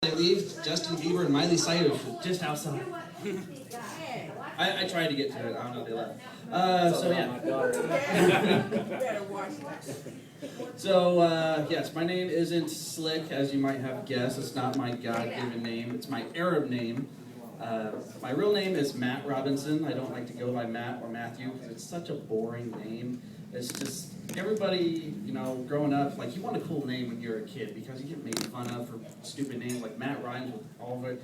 They leave Justin Bieber and Miley Cyrus just outside. I tried to get to it. I don't know. They left. So yeah. So yes, my name isn't Slick, as you might have guessed. It's not my God-given name. It's my Arab name. My real name is Matt Robinson. I don't like to go by Matt or Matthew because it's such a boring name. It's just, everybody, growing up, like, you want a cool name when you're a kid because you get made fun of for stupid names. Like, Matt rhymes with all the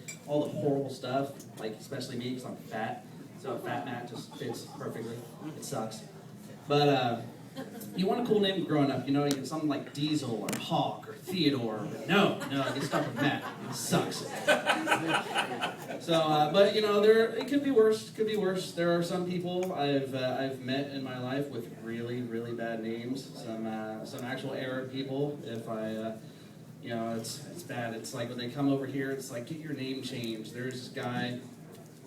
horrible stuff, like, especially me because I'm fat. So Fat Matt just fits perfectly. It sucks. But you want a cool name growing up. You get something like Diesel or Hawk or Theodore. No, I get stuck with Matt. It sucks. So, but it could be worse. Could be worse. There are some people I've met in my life with really, really bad names. Some actual Arab people. If it's bad. It's like when they come over here, it's like, get your name changed. There's this guy.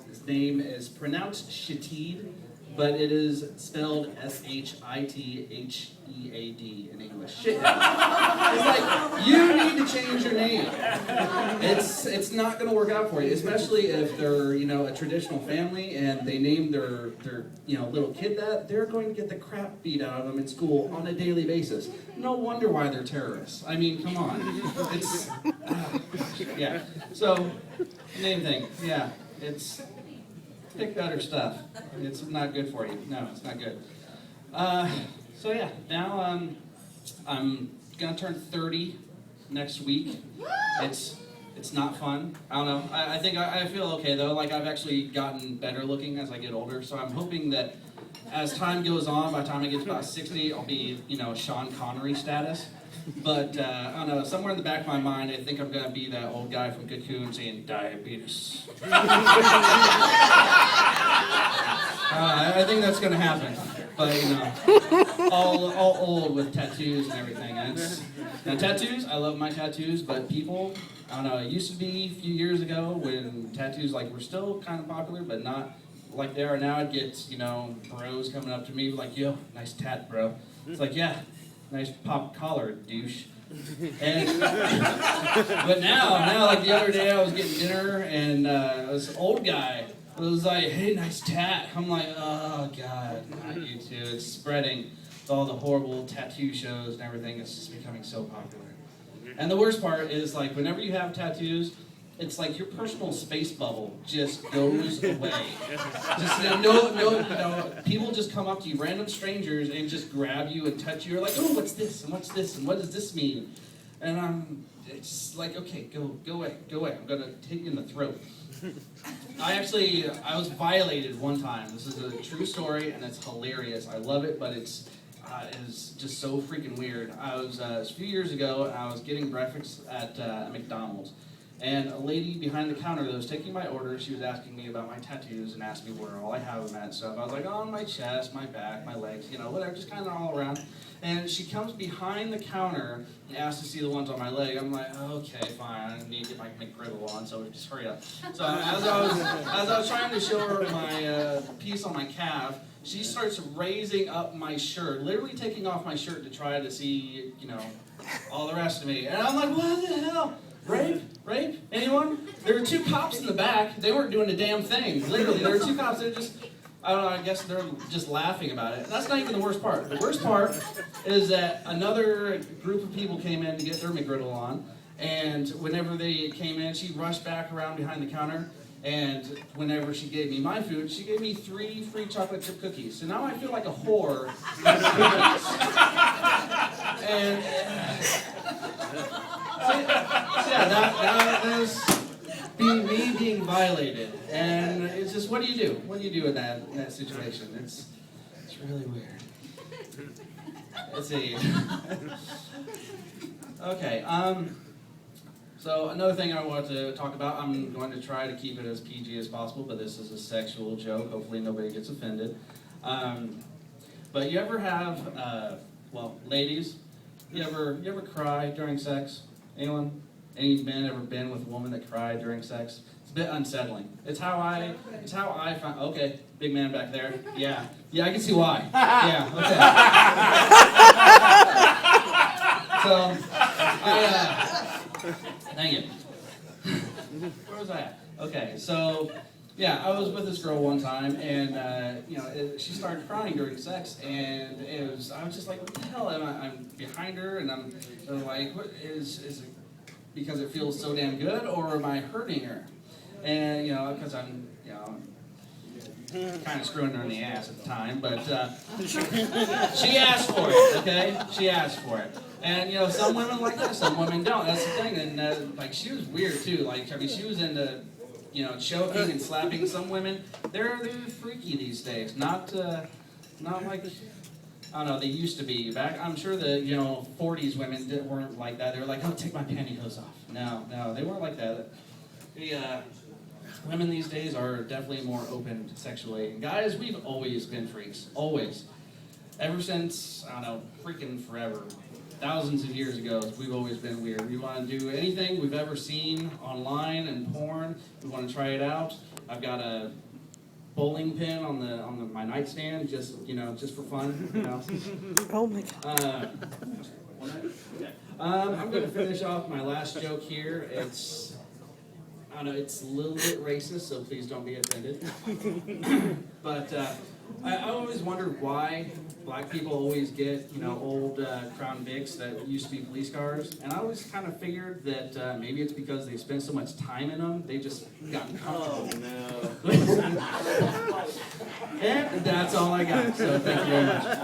His name is pronounced Shatid, but it is spelled Shithhead in English. Shithead. It's like, you need to change your name. It's not going to work out for you, especially if they're a traditional family and they name their little kid that. They're going to get the crap beat out of them in school on a daily basis. No wonder why they're terrorists. I mean, come on. It's yeah. So name thing, yeah. It's pick better stuff. It's not good for you. No, it's not good. So yeah, now I'm gonna turn 30 next week. It's not fun. I don't know. I think I feel okay though. Like, I've actually gotten better looking as I get older. So I'm hoping that as time goes on, by the time I get to about 60, I'll be Sean Connery status. But I don't know, somewhere in the back of my mind, I think I'm going to be that old guy from Cocoon saying, diabetes. I think that's going to happen. But, all old with tattoos and everything. Now, tattoos, I love my tattoos, but people, I don't know, it used to be a few years ago when tattoos, were still kind of popular, but not like they are now. I'd get, bros coming up to me like, yo, nice tat, bro. It's like, yeah. Nice pop collar, douche. And, but now, like the other day, I was getting dinner, and this old guy was like, hey, nice tat. I'm like, oh, God, not you too. It's spreading with all the horrible tattoo shows and everything. It's just becoming so popular. And the worst part is, like, whenever you have tattoos, it's like your personal space bubble just goes away. Just people just come up to you, random strangers, and just grab you and touch you. You're like, oh, what's this, and what's this, and what does this mean? And it's just like, okay, go away. I'm gonna take you in the throat. I was violated one time. This is a true story, and it's hilarious. I love it, but it's just so freaking weird. I was a few years ago, and I was getting breakfast at McDonald's. And a lady behind the counter that was taking my order, she was asking me about my tattoos and asked me where all I have them at and stuff. I was like, on my chest, my back, my legs, whatever, just kind of all around. And she comes behind the counter and asks to see the ones on my leg. I'm like, okay, fine, I need to get my McGriddle on, so just hurry up. So as I was trying to show her my piece on my calf, she starts raising up my shirt, literally taking off my shirt to try to see, all the rest of me. And I'm like, what the hell? Rape? Anyone? There were two cops in the back. They weren't doing a damn thing. Literally, there were two cops. They were just, I don't know, I guess they're just laughing about it. That's not even the worst part. The worst part is that another group of people came in to get their McGriddle on. And whenever they came in, she rushed back around behind the counter. And whenever she gave me my food, she gave me 3 free chocolate chip cookies. So now I feel like a whore. And that is me being violated. And it's just, what do you do? What do you do in that situation? It's really weird. Let's see. Okay. So another thing I want to talk about, I'm going to try to keep it as PG as possible, but this is a sexual joke. Hopefully nobody gets offended. But you ever have, ladies, you ever cry during sex? Anyone? Any men ever been with a woman that cried during sex? It's a bit unsettling. It's how I find. Okay, big man back there. Yeah, I can see why. Yeah, okay. So, thank you. Where was I at? Okay, so yeah, I was with this girl one time, and she started crying during sex, and I was just like, what the hell? I'm behind her, and I'm like, what is it? Because it feels so damn good, or am I hurting her? And because I'm kind of screwing her in the ass at the time, but she asked for it, okay? She asked for it. And, some women like that, some women don't. That's the thing. And, she was weird, too. She was into, choking and slapping some women. They're freaky these days. Not like, I don't know, they used to be. I'm sure the, 40s women weren't like that. They were like, oh, take my pantyhose off. No, they weren't like that. Women these days are definitely more open sexually. And guys, we've always been freaks. Always. Ever since, I don't know, freaking forever. Thousands of years ago, we've always been weird. We want to do anything we've ever seen online and porn. We want to try it out. I've got a bowling pin on my nightstand, just for fun. Oh my God. I'm going to finish off my last joke here. I don't know, it's a little bit racist, so please don't be offended. But I always wondered why black people always get, old Crown Vics that used to be police cars. And I always kind of figured that maybe it's because they spend so much time in them, they just got comfortable. Oh, no. And that's all I got, so thank you very much.